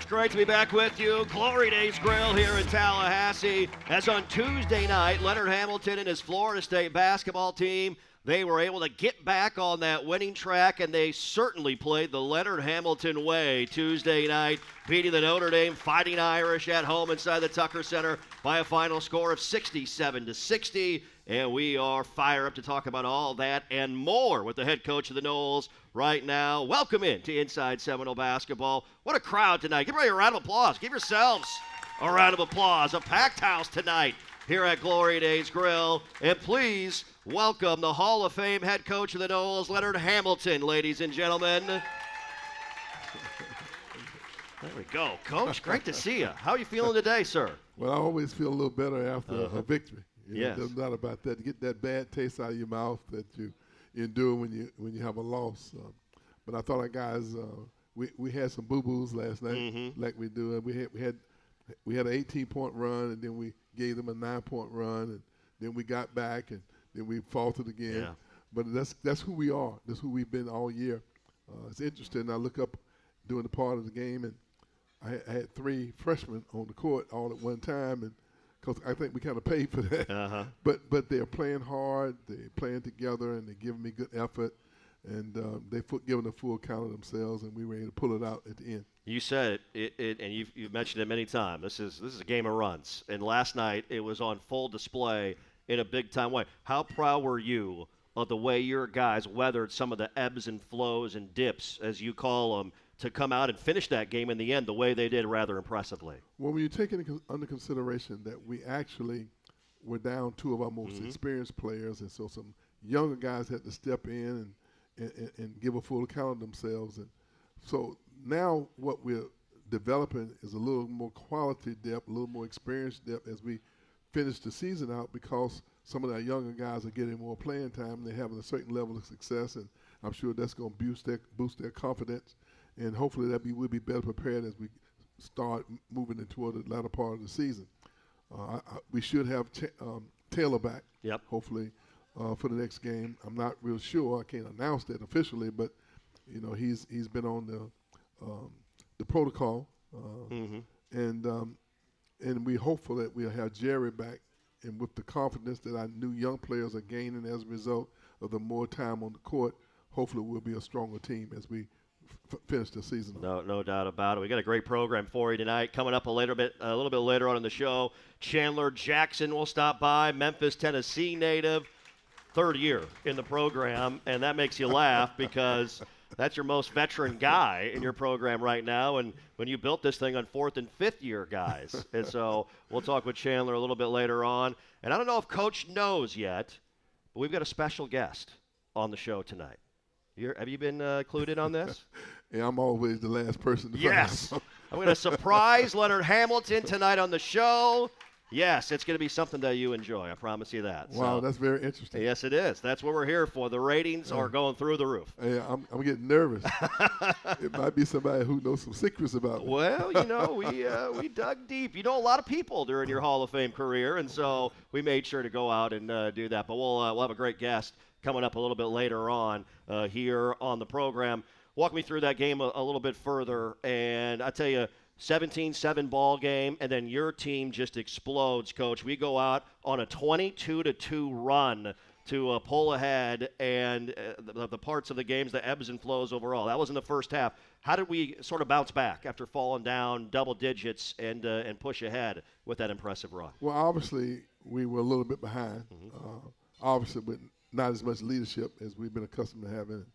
great to be back with you. Glory Days Grill here in Tallahassee. As on Tuesday night, Leonard Hamilton and his Florida State basketball team, they were able to get back on that winning track, and they certainly played the Leonard Hamilton way Tuesday night, beating the Notre Dame Fighting Irish at home inside the Tucker Center by a final score of 67-60. And we are fired up to talk about all that and more with the head coach of the Noles right now. Welcome in to Inside Seminole Basketball. What a crowd tonight. Give everybody a round of applause. Give yourselves a round of applause. A packed house tonight here at Glory Days Grill. And please welcome the Hall of Fame head coach of the Noles, Leonard Hamilton, ladies and gentlemen. There we go. Coach, great to see you. How are you feeling today, sir? Well, I always feel a little better after a victory. Yes. It's not about that. To get that bad taste out of your mouth that you endure when you have a loss. But I thought our guys, we had some boo-boos last night, like we do. And we had an 18-point run, and then we gave them a 9-point run, and then we got back, and then we faltered again. Yeah. But that's who we are. That's who we've been all year. It's interesting. I look up during the part of the game, and I had 3 freshmen on the court all at one time, and because I think we kind of paid for that. But they're playing hard, they're playing together, and they're giving me good effort, and they're giving a full count of themselves, and we were able to pull it out at the end. You said it and you've mentioned it many times. This is a game of runs, and last night it was on full display in a big-time way. How proud were you of the way your guys weathered some of the ebbs and flows and dips, as you call them, to come out and finish that game in the end the way they did rather impressively? Well, when you take under consideration that we actually were down 2 of our most experienced players, and so some younger guys had to step in and give a full account of themselves. And so now what we're developing is a little more quality depth, a little more experience depth as we finish the season out, because some of our younger guys are getting more playing time and they're having a certain level of success, and I'm sure that's going to boost their confidence. And hopefully we'll be better prepared as we start moving toward the latter part of the season. We should have Taylor back, hopefully, for the next game. I'm not real sure. I can't announce that officially, but he's been on the protocol, and we're hopeful that we'll have Jerry back, and with the confidence that our new young players are gaining as a result of the more time on the court, hopefully we'll be a stronger team as we finish the season. No doubt about it. We got a great program for you tonight. Coming up a little bit later on in the show, Chandler Jackson will stop by, Memphis, Tennessee native, 3rd year in the program, and that makes you laugh because that's your most veteran guy in your program right now, and when you built this thing on 4th and 5th year guys. And so we'll talk with Chandler a little bit later on. And I don't know if Coach knows yet, but we've got a special guest on the show tonight. Have you been clued in on this? Yeah, I'm always the last person to Yes. I'm going to surprise Leonard Hamilton tonight on the show. Yes, it's going to be something that you enjoy. I promise you that. Wow, that's very interesting. Yes, it is. That's what we're here for. The ratings are going through the roof. Hey, I'm getting nervous. It might be somebody who knows some secrets about me. Well, we dug deep. You know a lot of people during your Hall of Fame career, and so we made sure to go out and do that. But we'll have a great guest coming up a little bit later on here on the program. Walk me through that game a little bit further, and I tell you, 17-7 ball game, and then your team just explodes, Coach. We go out on a 22-2 run to pull ahead, and the parts of the games, the ebbs and flows overall. That was in the first half. How did we sort of bounce back after falling down double digits and push ahead with that impressive run? Well, obviously, we were a little bit behind, obviously, but not as much leadership as we've been accustomed to having.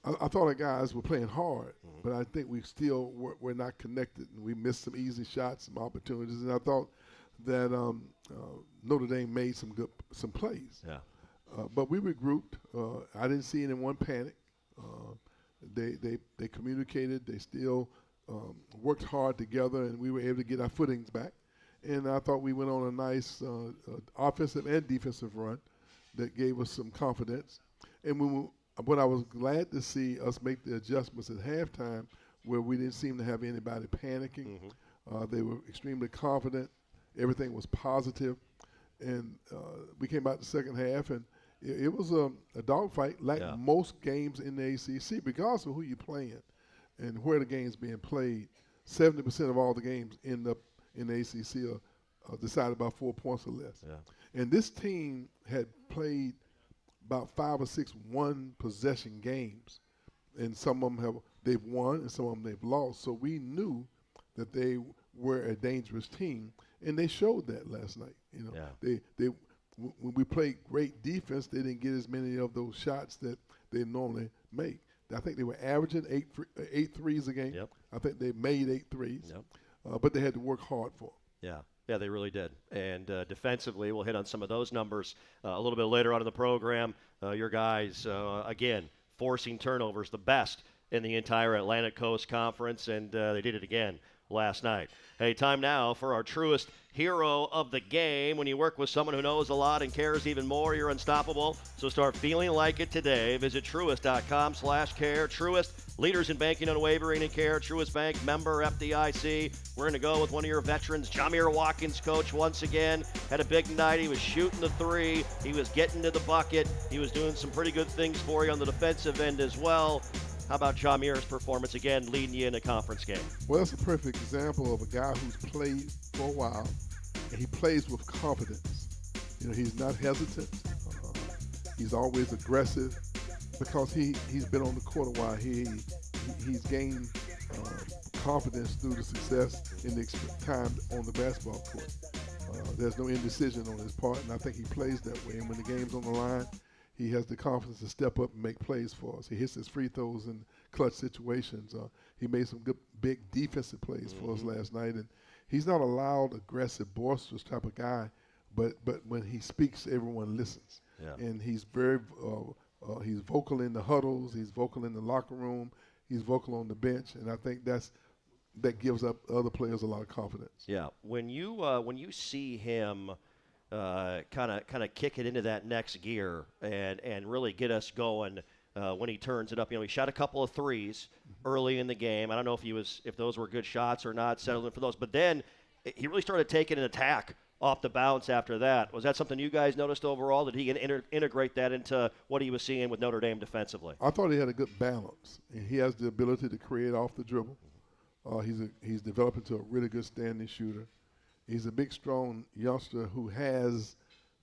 I thought our guys were playing hard, but I think we still were not connected, and we missed some easy shots, some opportunities, and I thought that Notre Dame made some plays. Yeah. But we regrouped. I didn't see anyone panic. They communicated. They still worked hard together, and we were able to get our footings back. And I thought we went on a nice offensive and defensive run that gave us some confidence. And what I was glad to see us make the adjustments at halftime, where we didn't seem to have anybody panicking. They were extremely confident. Everything was positive. And we came out the second half, and it was a dogfight like most games in the ACC, regardless of who you're playing and where the game's being played. 70% of all the games end up in the ACC are decided by 4 points or less. Yeah. And this team had played about 5 or 6 one-possession games, and some of them they've won, and some of them they've lost. So we knew that they were a dangerous team, and they showed that last night. You know, Yeah. When we played great defense, they didn't get as many of those shots that they normally make. I think they were averaging eight threes a game. Yep. I think they made 8 threes, Yep. but they had to work hard for it. Yeah. Yeah, they really did. And defensively, we'll hit on some of those numbers a little bit later on in the program. Your guys, again, forcing turnovers, the best in the entire Atlantic Coast Conference, and they did it again last night. Hey, time now for our truest hero of the game. When you work with someone who knows a lot and cares even more, you're unstoppable. So start feeling like it today. Visit Truist.com/care. Truist, leaders in banking unwavering and care. Truist Bank, member FDIC. We're going to go with one of your veterans, Jamir Watkins, coach, once again. Had a big night. He was shooting the three. He was getting to the bucket. He was doing some pretty good things for you on the defensive end as well. How about Jamir's performance again, leading you in a conference game? Well, it's a perfect example of a guy who's played for a while, and he plays with confidence. You know, he's not hesitant. He's always aggressive because he's been on the court a while. He's gained confidence through the success in the time on the basketball court. There's no indecision on his part, and I think he plays that way. And when the game's on the line, he has the confidence to step up and make plays for us. He hits his free throws in clutch situations. He made some good, big defensive plays for us last night. And he's not a loud, aggressive, boisterous type of guy, but when he speaks, everyone listens. Yeah. And he's very he's vocal in the huddles. He's vocal in the locker room. He's vocal on the bench. And I think that gives up other players a lot of confidence. Yeah. When you see him kind of kick it into that next gear and really get us going when he turns it up. You know, he shot a couple of threes early in the game. I don't know if those were good shots or not, settling for those. But then he really started taking an attack off the bounce after that. Was that something you guys noticed overall? Did he integrate that into what he was seeing with Notre Dame defensively? I thought he had a good balance. And he has the ability to create off the dribble. He's developed into a really good standing shooter. He's a big, strong youngster who has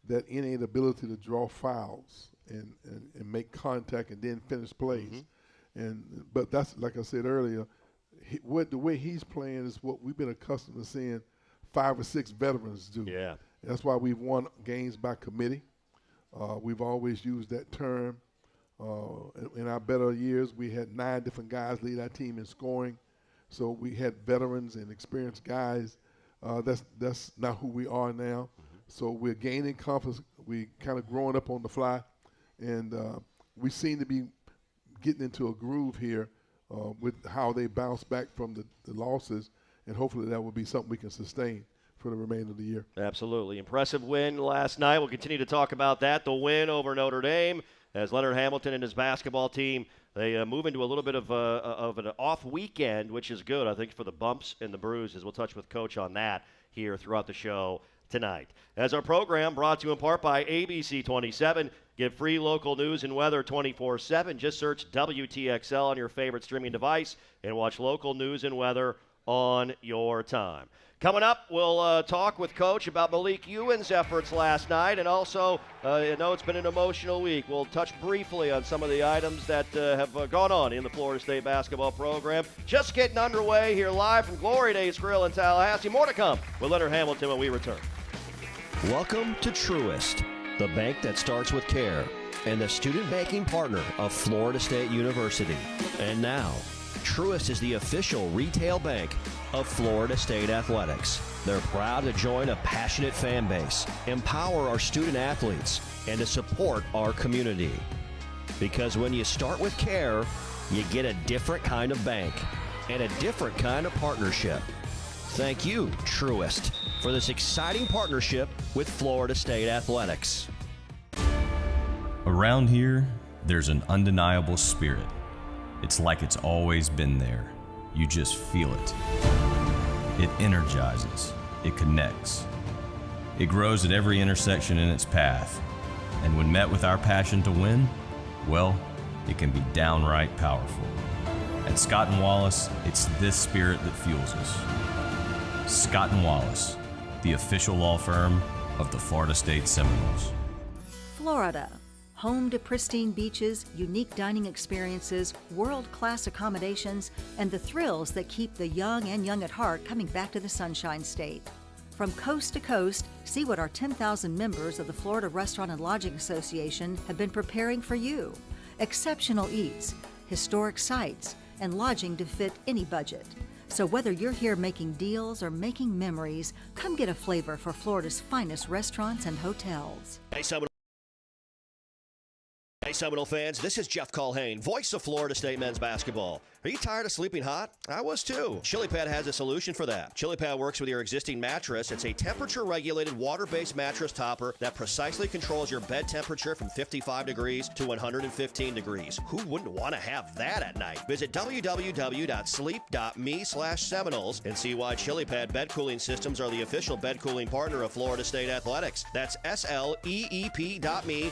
that innate ability to draw fouls and make contact and then finish plays. But that's, like I said earlier, the way he's playing is what we've been accustomed to seeing 5 or 6 veterans do. Yeah. That's why we've won games by committee. We've always used that term. In our better years, we had 9 different guys lead our team in scoring. So we had veterans and experienced guys. That's not who we are now. So we're gaining confidence. We kind of growing up on the fly, and we seem to be getting into a groove here with how they bounce back from the losses, and hopefully that will be something we can sustain for the remainder of the year. Absolutely. Impressive win last night. We'll continue to talk about that, the win over Notre Dame, as Leonard Hamilton and his basketball team, they move into a little bit of an off weekend, which is good, I think, for the bumps and the bruises. We'll touch with Coach on that here throughout the show tonight. As our program brought to you in part by ABC 27. Get free local news and weather 24/7. Just search WTXL on your favorite streaming device and watch local news and weather on your time. Coming up, we'll talk with Coach about Malik Ewan's efforts last night, and also, I know it's been an emotional week. We'll touch briefly on some of the items that have gone on in the Florida State basketball program. Just getting underway here live from Glory Days Grill in Tallahassee. More to come with Leonard Hamilton when we return. Welcome to Truist, the bank that starts with care, and the student banking partner of Florida State University. And now, Truist is the official retail bank of Florida State Athletics. They're proud to join a passionate fan base, empower our student athletes, and to support our community. Because when you start with care, you get a different kind of bank and a different kind of partnership. Thank you, Truist, for this exciting partnership with Florida State Athletics. Around here, there's an undeniable spirit. It's like it's always been there. You just feel it. It energizes. It connects. It grows at every intersection in its path. And when met with our passion to win, well, it can be downright powerful. At Scott & Wallace, it's this spirit that fuels us. Scott & Wallace, the official law firm of the Florida State Seminoles. Florida, home to pristine beaches, unique dining experiences, world-class accommodations, and the thrills that keep the young and young at heart coming back to the Sunshine State. From coast to coast, see what our 10,000 members of the Florida Restaurant and Lodging Association have been preparing for you. Exceptional eats, historic sites, and lodging to fit any budget. So whether you're here making deals or making memories, come get a flavor for Florida's finest restaurants and hotels. Hey, Seminole fans, this is Jeff Culhane, voice of Florida State men's basketball. Are you tired of sleeping hot? I was too. ChiliPad has a solution for that. ChiliPad works with your existing mattress. It's a temperature-regulated, water-based mattress topper that precisely controls your bed temperature from 55 degrees to 115 degrees. Who wouldn't want to have that at night? Visit www.sleep.me/Seminoles and see why ChiliPad bed cooling systems are the official bed cooling partner of Florida State Athletics. That's sleep.me/.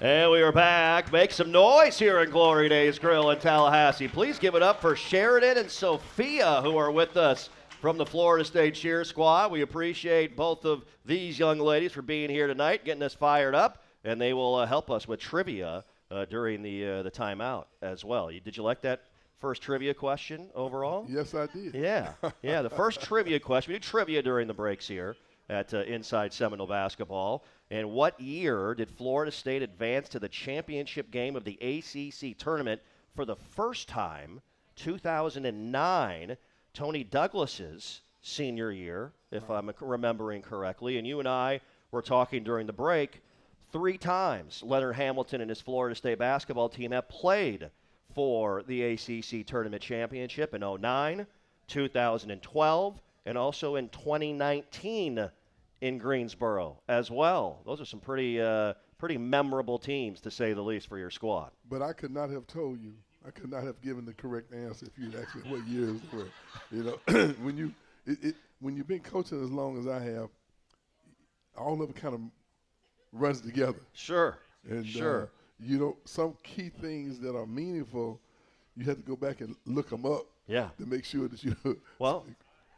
And we are back. Make some noise here in Glory Days Grill in Tallahassee. Please give it up for Sheridan and Sophia, who are with us from the Florida State Cheer Squad. We appreciate both of these young ladies for being here tonight, getting us fired up, and they will help us with trivia during the timeout as well. Did you like that first trivia question overall? Yes, I did. Yeah, the first trivia question. We do trivia during the breaks here at Inside Seminole Basketball. And what year did Florida State advance to the championship game of the ACC tournament for the first time? 2009, Tony Douglas's senior year, if I'm remembering correctly. And you and I were talking during the break. 3 times Leonard Hamilton and his Florida State basketball team have played for the ACC tournament championship in 2009, 2012, and also in 2019 in Greensboro as well. Those are some pretty memorable teams, to say the least, for your squad. But I could not have told you. I could not have given the correct answer if you'd asked me what years they were. You know, when you've been coaching as long as I have, all of it kind of runs together. Sure. And sure. Some key things that are meaningful, you have to go back and look them up. Yeah. To make sure that you. Well.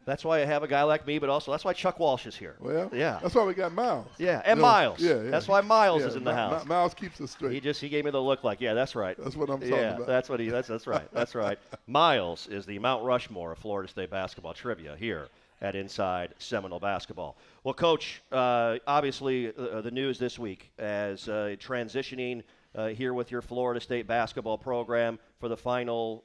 That's why I have a guy like me, but also that's why Chuck Walsh is here. Well, yeah. That's why we got Miles. Yeah, and Miles. Yeah. That's why Miles is in the house. Miles keeps us straight. He gave me the look like, yeah, that's right. That's what I'm talking about. That's what that's right. That's right. Miles is the Mount Rushmore of Florida State basketball trivia here at Inside Seminole Basketball. Well, Coach, obviously the news this week as transitioning here with your Florida State basketball program for the final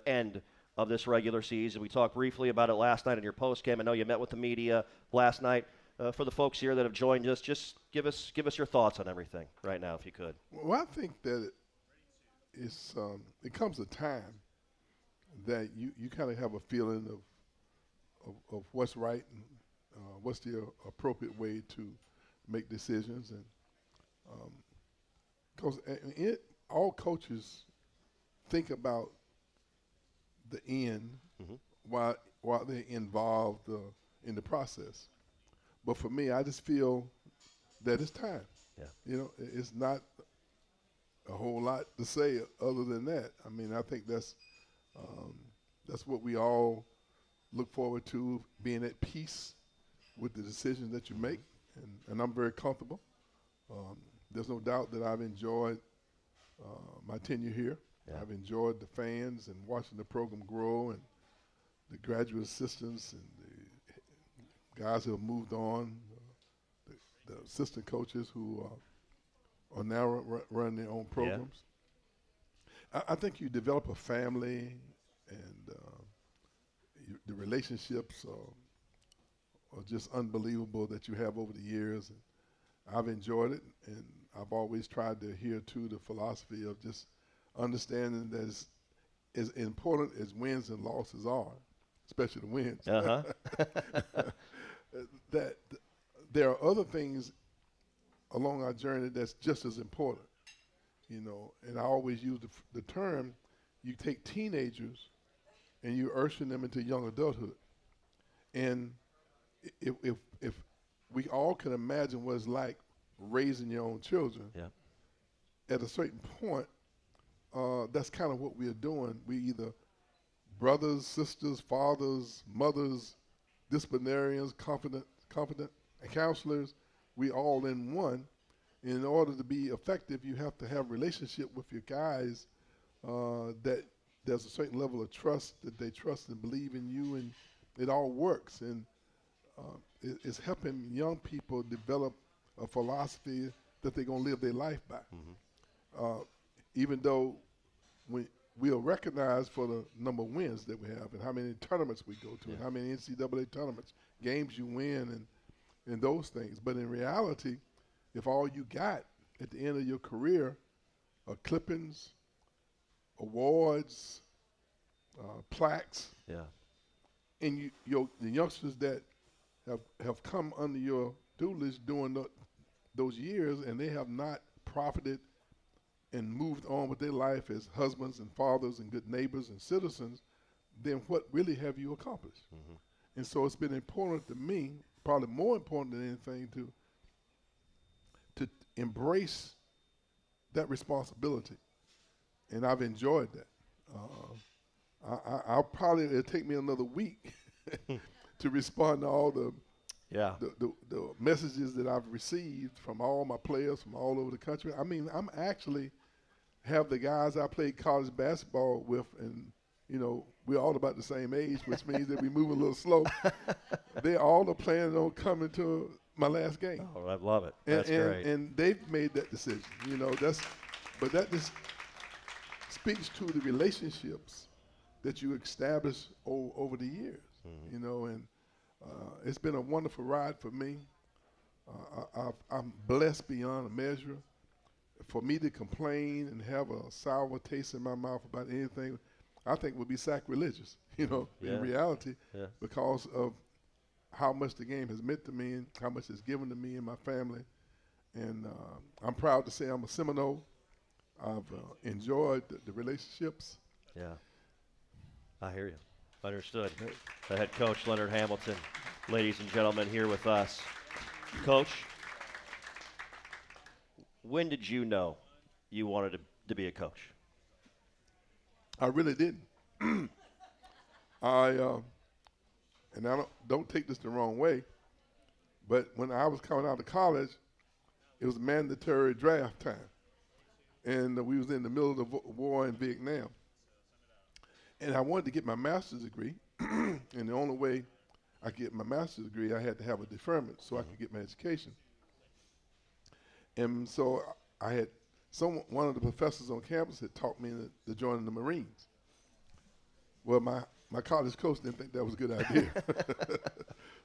end of this regular season. We talked briefly about it last night in your postgame. I know you met with the media last night. For the folks here that have joined us, just give us your thoughts on everything right now, if you could. Well, I think that it comes a time that you kind of have a feeling of what's right and what's the appropriate way to make decisions, and because all coaches think about the end while they're involved in the process. But for me, I just feel that it's time. Yeah. You know, it's not a whole lot to say other than that. I mean, I think that's what we all look forward to, being at peace with the decisions that you make, and I'm very comfortable. There's no doubt that I've enjoyed my tenure here. Yeah. I've enjoyed the fans and watching the program grow, and the graduate assistants and the guys who have moved on, the assistant coaches who are now running their own programs. I think you develop a family, and the relationships are just unbelievable that you have over the years. And I've enjoyed it, and I've always tried to adhere to the philosophy of just understanding that it's as important as wins and losses are, especially the wins, that there are other things along our journey that's just as important, you know. And I always use the term, you take teenagers and you usher them into young adulthood. And if we all can imagine what it's like raising your own children, at a certain point, that's kind of what we are doing. We either brothers, sisters, fathers, mothers, disciplinarians, competent and counselors, we all in one. In order to be effective, you have to have relationship with your guys that there's a certain level of trust, that they trust and believe in you, and it all works. And it's helping young people develop a philosophy that they're going to live their life by. Even though we are recognized for the number of wins that we have and how many tournaments we go to and how many NCAA tournaments, games you win and those things. But in reality, if all you got at the end of your career are clippings, awards, plaques, and the youngsters that have come under your tutelage during those years, and they have not profited and moved on with their life as husbands and fathers and good neighbors and citizens, then what really have you accomplished? And so it's been important to me, probably more important than anything, to embrace that responsibility. And I've enjoyed that. It'll take me another week to respond to all the messages that I've received from all my players from all over the country. I mean, I'm actually have the guys I played college basketball with, and you know, we're all about the same age, which means that we move a little slow. They all are planning on coming to my last game. Oh, I love it. That's great. And they've made that decision. You know, but that just speaks to the relationships that you establish over the years. You know, and it's been a wonderful ride for me. I'm blessed beyond a measure. For me to complain and have a sour taste in my mouth about anything, I think would be sacrilegious, you know, in reality, because of how much the game has meant to me and how much it's given to me and my family. And I'm proud to say I'm a Seminole. I've enjoyed the relationships. Yeah, I hear you. Understood. The head coach, Leonard Hamilton, ladies and gentlemen, here with us. Coach, when did you know you wanted to be a coach? I really didn't. And I don't take this the wrong way, but when I was coming out of college, it was mandatory draft time. And we was in the middle of the war in Vietnam. And I wanted to get my master's degree, and the only way I could get my master's degree, I had to have a deferment so I could get my education. And so I had one of the professors on campus had taught me to join the Marines. Well, my college coach didn't think that was a good idea.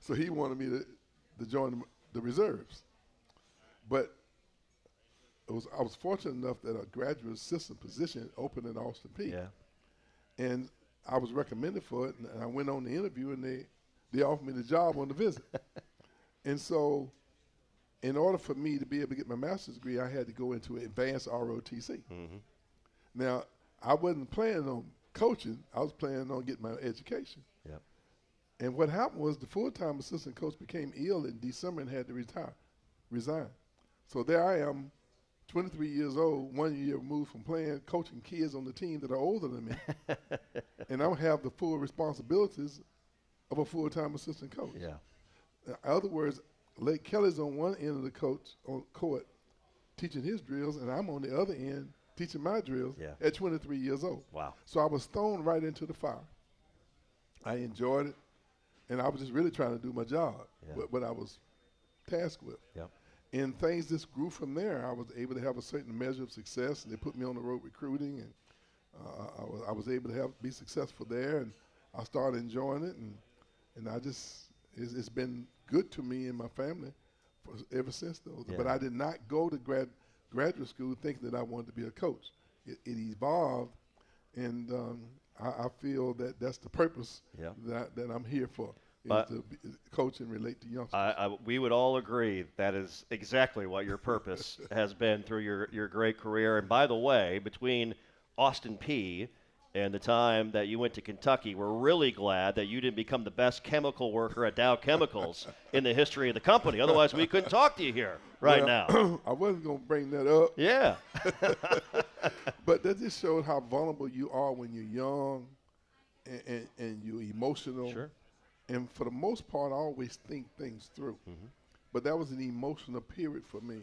So he wanted me to join the reserves. But I was fortunate enough that a graduate assistant position opened in Austin Peay. Yeah. And I was recommended for it, and I went on the interview, and they offered me the job on the visit. And so in order for me to be able to get my master's degree, I had to go into advanced ROTC. Now, I wasn't planning on coaching. I was planning on getting my education. Yep. And what happened was the full-time assistant coach became ill in December and had to resign. So there I am, 23 years old, 1 year removed from coaching kids on the team that are older than me. And I have the full responsibilities of a full-time assistant coach. Yeah. In other words, Lake Kelly's on one end of the court teaching his drills, and I'm on the other end teaching my drills at 23 years old. Wow. So I was thrown right into the fire. I enjoyed it, and I was just really trying to do my job, what I was tasked with. Yep. And things just grew from there. I was able to have a certain measure of success, and they put me on the road recruiting, and I was able to be successful there, and I started enjoying it, and I just, it's been good to me and my family ever since, though. Yeah. But I did not go to graduate school thinking that I wanted to be a coach. It evolved, and I feel that that's the purpose that I'm here for, is to coach and relate to youngsters. We would all agree that is exactly what your purpose has been through your great career. And by the way, between Austin Peay and the time that you went to Kentucky, we're really glad that you didn't become the best chemical worker at Dow Chemicals in the history of the company. Otherwise, we couldn't talk to you here now. I wasn't going to bring that up. Yeah. But that just shows how vulnerable you are when you're young and you're emotional. Sure. And for the most part, I always think things through. Mm-hmm. But that was an emotional period for me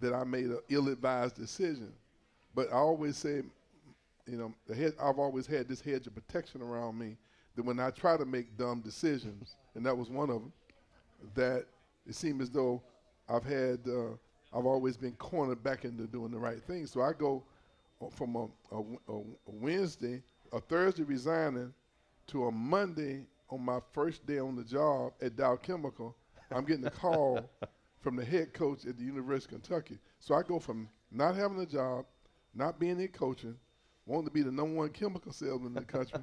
that I made an ill-advised decision. But I always say, I've always had this hedge of protection around me that when I try to make dumb decisions, and that was one of them, that it seemed as though I've always been cornered back into doing the right thing. So I go from a Thursday resigning, to a Monday on my first day on the job at Dow Chemical. I'm getting a call from the head coach at the University of Kentucky. So I go from not having a job, not being in coaching, wanting to be the #1 chemical salesman in the country,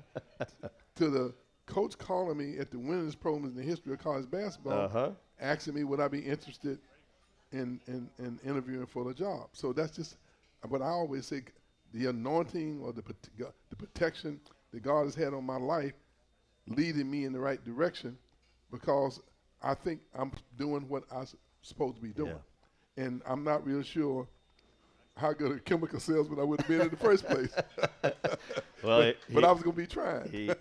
to the coach calling me at the winningest program in the history of college basketball, asking me would I be interested in interviewing for the job. So that's just what I always say, the anointing or the protection that God has had on my life leading me in the right direction, because I think I'm doing what I'm supposed to be doing. Yeah. And I'm not real sure how good a chemical salesman I would have been in the first place. Well, but I was going to be trying.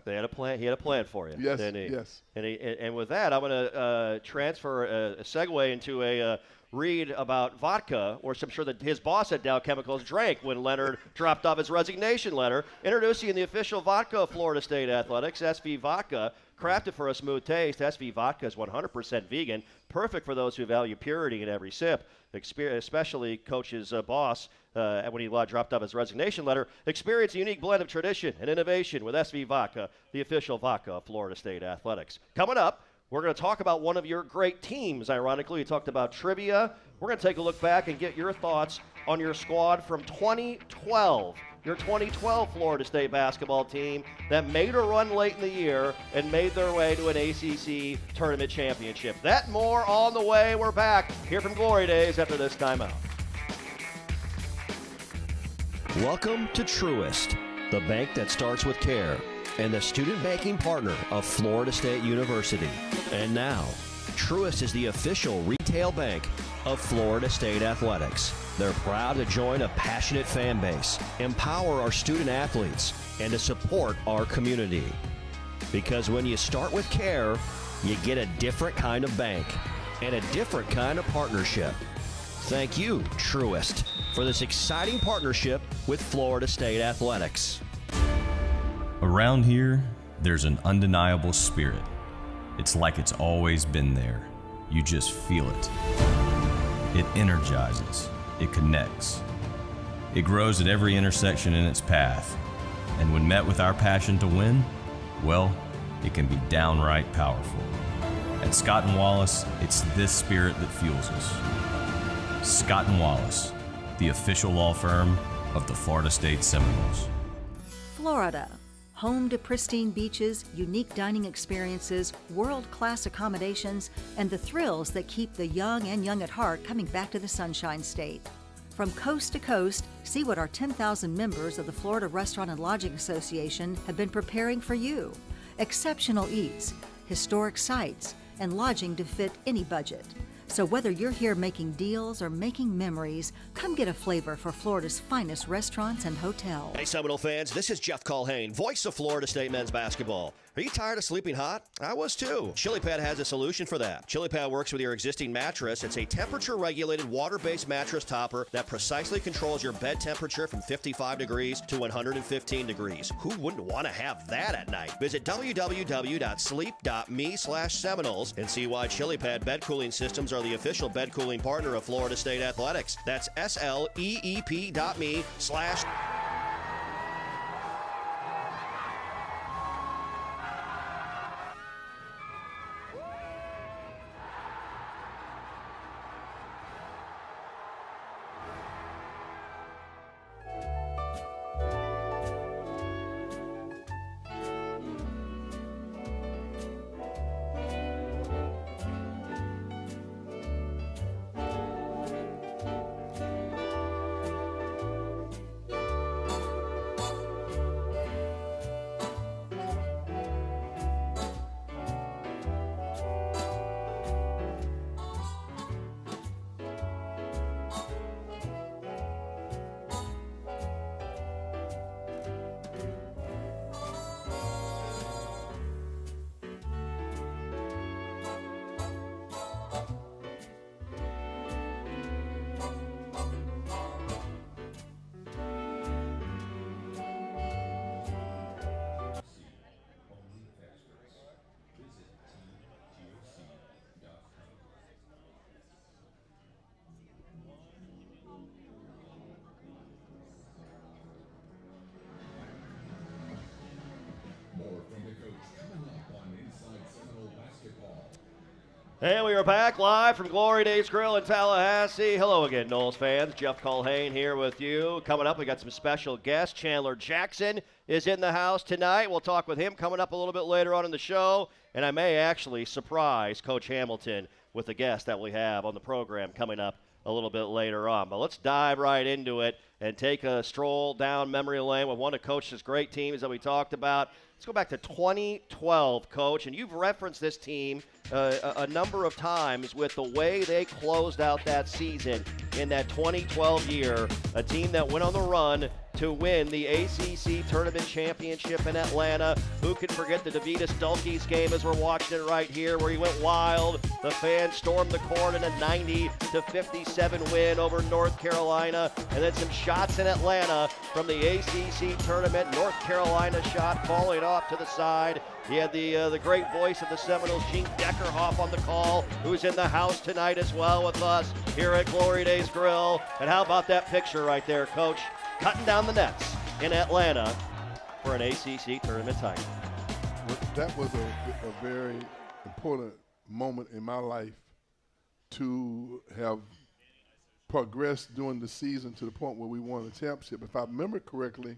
They had a plan. He had a plan for you. Yes, didn't he? Yes. And with that, I'm going to transfer a segue into a read about vodka, or I'm sure that his boss at Dow Chemicals drank when Leonard dropped off his resignation letter. Introducing the official vodka of Florida State Athletics, SV Vodka. Crafted for a smooth taste, SV Vodka is 100% vegan, perfect for those who value purity in every sip. Especially Coach's boss, when he dropped off his resignation letter, experience a unique blend of tradition and innovation with SV Vodka, the official vodka of Florida State Athletics. Coming up, we're going to talk about one of your great teams. Ironically, we talked about trivia. We're going to take a look back and get your thoughts on your squad from 2012. Your 2012 Florida State basketball team that made a run late in the year and made their way to an ACC tournament championship. That and more on the way. We're back here from Glory Days after this timeout. Welcome to Truist, the bank that starts with care, and the student banking partner of Florida State University. And now, Truist is the official retail bank of Florida State Athletics. They're proud to join a passionate fan base, empower our student athletes, and to support our community. Because when you start with care, you get a different kind of bank and a different kind of partnership. Thank you, Truist, for this exciting partnership with Florida State Athletics. Around here, there's an undeniable spirit. It's like it's always been there. You just feel it. It energizes. It connects. It grows at every intersection in its path. And when met with our passion to win, well, it can be downright powerful. At Scott & Wallace, it's this spirit that fuels us. Scott & Wallace, the official law firm of the Florida State Seminoles. Florida, home to pristine beaches, unique dining experiences, world-class accommodations, and the thrills that keep the young and young at heart coming back to the Sunshine State. From coast to coast, see what our 10,000 members of the Florida Restaurant and Lodging Association have been preparing for you. exceptional eats, historic sites, and lodging to fit any budget. So whether you're here making deals or making memories, come get a flavor for Florida's finest restaurants and hotels. Hey, Seminole fans, this is Jeff Culhane, voice of Florida State men's basketball. Are you tired of sleeping hot? I was too. ChiliPad has a solution for that. ChiliPad works with your existing mattress. It's a temperature-regulated, water-based mattress topper that precisely controls your bed temperature from 55 degrees to 115 degrees. Who wouldn't want to have that at night? Visit www.sleep.me/Seminoles and see why ChiliPad bed cooling systems are the official bed cooling partner of Florida State Athletics. That's sleep.me/. And we are back live from Glory Days Grill in Tallahassee. Hello again, Knowles fans. Jeff Culhane here with you. Coming up, we got some special guests. Chandler Jackson is in the house tonight. We'll talk with him coming up a little bit later on in the show. And I may actually surprise Coach Hamilton with the guest that we have on the program coming up a little bit later on. But let's dive right into it and take a stroll down memory lane with one of Coach's great teams that we talked about. Let's go back to 2012, Coach, and you've referenced this team a number of times with the way they closed out that season in that 2012 year, a team that went on the run to win the ACC Tournament Championship in Atlanta. Who can forget the Davidas Dulkes game as we're watching it right here, where he went wild. The fans stormed the court in a 90-57 win over North Carolina, and then some shots in Atlanta from the ACC Tournament. North Carolina shot falling off to the side. He had the great voice of the Seminoles, Gene Deckerhoff, on the call, who's in the house tonight as well with us here at Glory Days Grill. And how about that picture right there, Coach? Cutting down the nets in Atlanta for an ACC tournament title. That was a very important moment in my life to have progressed during the season to the point where we won the championship. If I remember correctly,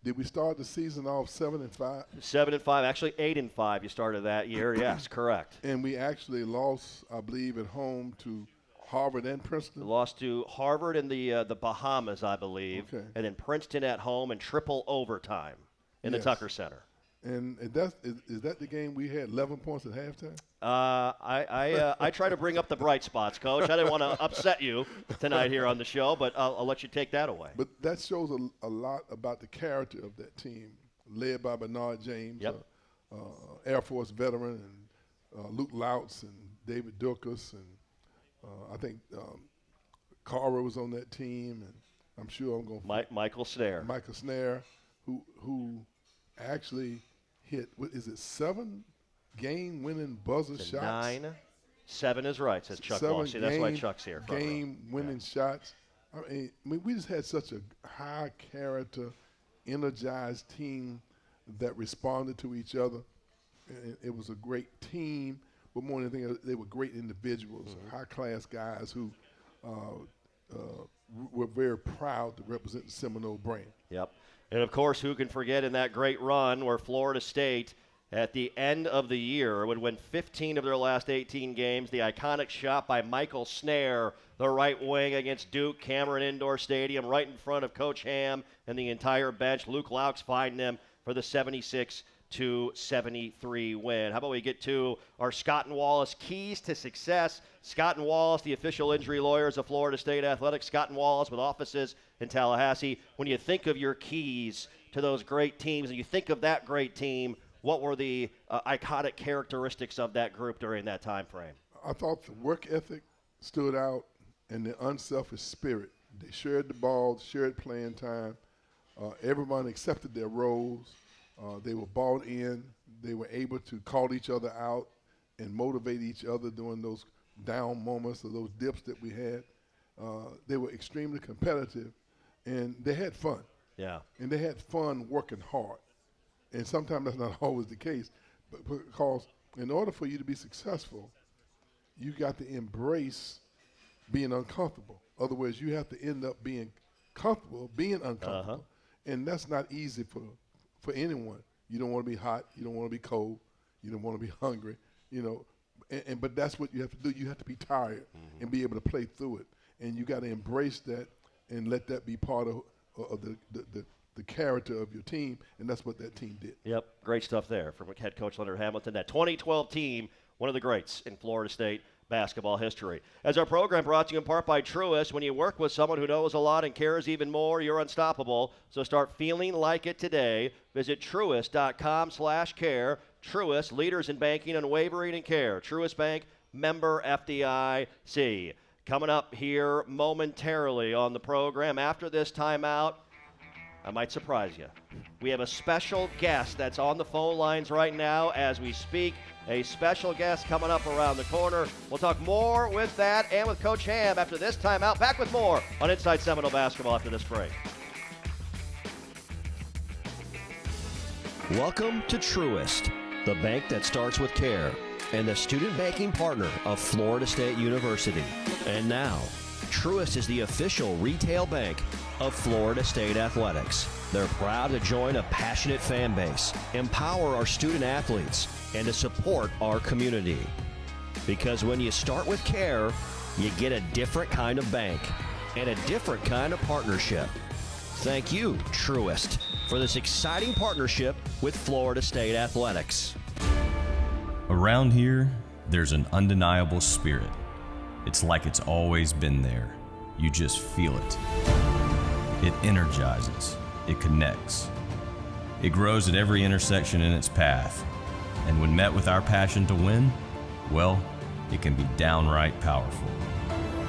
did we start the season off 7-5? 7-5, actually 8-5 you started that year, yes, correct. And we actually lost, I believe, at home to Harvard and Princeton. Lost to Harvard in the Bahamas, I believe, okay. And then Princeton at home in triple overtime in the Tucker Center. And is that the game we had 11 points at halftime? I try to bring up the bright spots, Coach. I didn't want to upset you tonight here on the show, but I'll let you take that away. But that shows a lot about the character of that team, led by Bernard James, Air Force veteran, and Luke Lautz and David Dukas, and I think Carver was on that team, and I'm sure I'm going to Michael Snare. Michael Snare, who actually hit, what is it, 7 game-winning buzzer shots? 7 is right, says Chuck Walsh. That's why Chuck's here. Game-winning shots. I mean, we just had such a high-character, energized team that responded to each other. And it was a great team, but more than anything, they were great individuals, high-class guys who were very proud to represent the Seminole brand. Yep. And, of course, who can forget in that great run where Florida State, at the end of the year, would win 15 of their last 18 games. The iconic shot by Michael Snare, the right wing against Duke, Cameron Indoor Stadium, right in front of Coach Ham and the entire bench. Luke Lautz finding them for the 76 72-73 win. How about we get to our Scott and Wallace keys to success? Scott and Wallace, the official injury lawyers of Florida State Athletics. Scott and Wallace with offices in Tallahassee. When you think of your keys to those great teams, and you think of that great team, what were the iconic characteristics of that group during that time frame? I thought the work ethic stood out and the unselfish spirit. They shared the ball, shared playing time. Everyone accepted their roles. They were bought in. They were able to call each other out and motivate each other during those down moments or those dips that we had. They were extremely competitive, and they had fun. Yeah. And they had fun working hard. And sometimes that's not always the case, but because in order for you to be successful, you got to embrace being uncomfortable. In other words, you have to end up being comfortable, being uncomfortable. And that's not easy for anyone. You don't want to be hot. You don't want to be cold. You don't want to be hungry. You know, but that's what you have to do. You have to be tired and be able to play through it. And you got to embrace that and let that be part of the character of your team, and that's what that team did. Yep, great stuff there from head coach Leonard Hamilton. That 2012 team, one of the greats in Florida State basketball history. As our program brought to you in part by Truist, when you work with someone who knows a lot and cares even more, you're unstoppable. So start feeling like it today. Visit Truist.com/care. Truist, leaders in banking, unwavering in care. Truist Bank, member FDIC. Coming up here momentarily on the program after this timeout, I might surprise you. We have a special guest that's on the phone lines right now as we speak. A special guest coming up around the corner. We'll talk more with that and with Coach Ham after this timeout. Back with more on Inside Seminole Basketball after this break. Welcome to Truist, the bank that starts with care and the student banking partner of Florida State University. And now, Truist is the official retail bank of Florida State Athletics. They're proud to join a passionate fan base, empower our student athletes, and to support our community. Because when you start with care, you get a different kind of bank and a different kind of partnership. Thank you, Truist, for this exciting partnership with Florida State Athletics. Around here, there's an undeniable spirit. It's like it's always been there. You just feel it. It energizes. It connects. It grows at every intersection in its path. And when met with our passion to win, well, it can be downright powerful.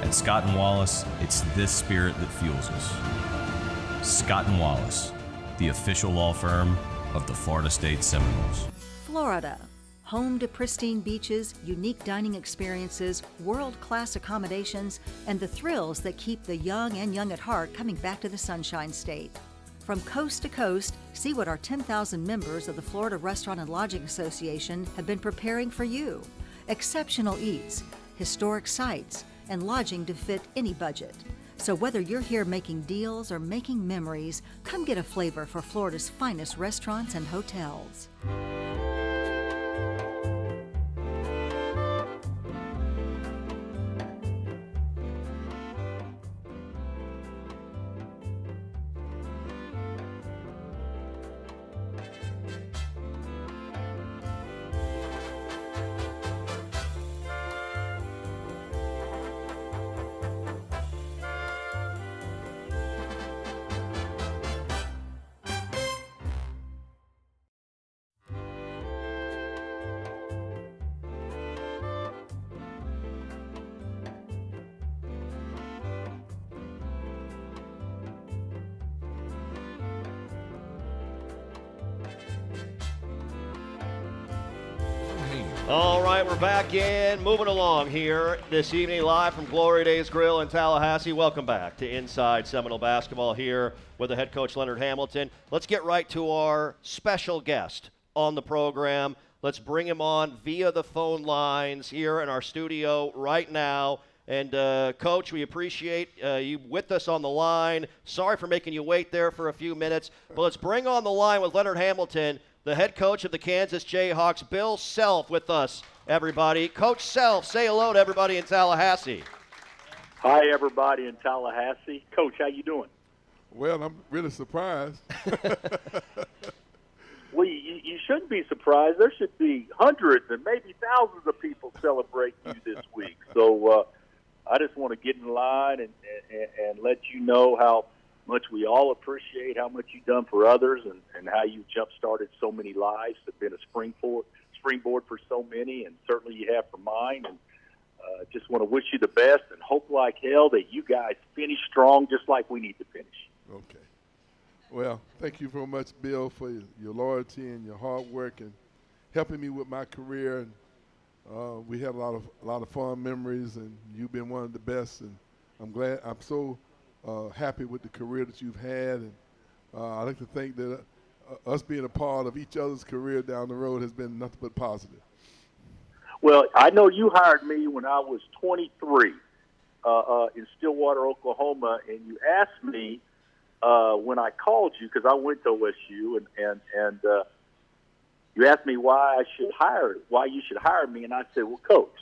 At Scott & Wallace, it's this spirit that fuels us. Scott & Wallace, the official law firm of the Florida State Seminoles. Florida, home to pristine beaches, unique dining experiences, world-class accommodations, and the thrills that keep the young and young at heart coming back to the Sunshine State. From coast to coast, see what our 10,000 members of the Florida Restaurant and Lodging Association have been preparing for you. Exceptional eats, historic sites, and lodging to fit any budget. So whether you're here making deals or making memories, come get a flavor for Florida's finest restaurants and hotels. All right, we're back in, moving along here this evening live from Glory Days Grill in Tallahassee. Welcome back to Inside Seminole Basketball here with the head coach Leonard Hamilton. Let's get right to our special guest on the program. Let's bring him on via the phone lines here in our studio right now. And, Coach, we appreciate you with us on the line. Sorry for making you wait there for a few minutes. But let's bring on the line with Leonard Hamilton, the head coach of the Kansas Jayhawks, Bill Self, with us, everybody. Coach Self, say hello to everybody in Tallahassee. Hi, everybody in Tallahassee. Coach, how you doing? Well, I'm really surprised. Well, you shouldn't be surprised. There should be hundreds and maybe thousands of people celebrating you this week. So I just want to get in line and let you know how much we all appreciate how much you've done for others and how you jump-started so many lives, have been a springboard for so many, and certainly you have for mine. And just want to wish you the best and hope like hell that you guys finish strong just like we need to finish. Okay. Well, thank you very much, Bill, for your loyalty and your hard work and helping me with my career. And we had a lot of fun memories, and you've been one of the best. And I'm so happy with the career that you've had. And I like to think that us being a part of each other's career down the road has been nothing but positive. Well, I know you hired me when I was 23 in Stillwater, Oklahoma, and you asked me when I called you, because I went to OSU, and you asked me why you should hire me, and I said, well, Coach,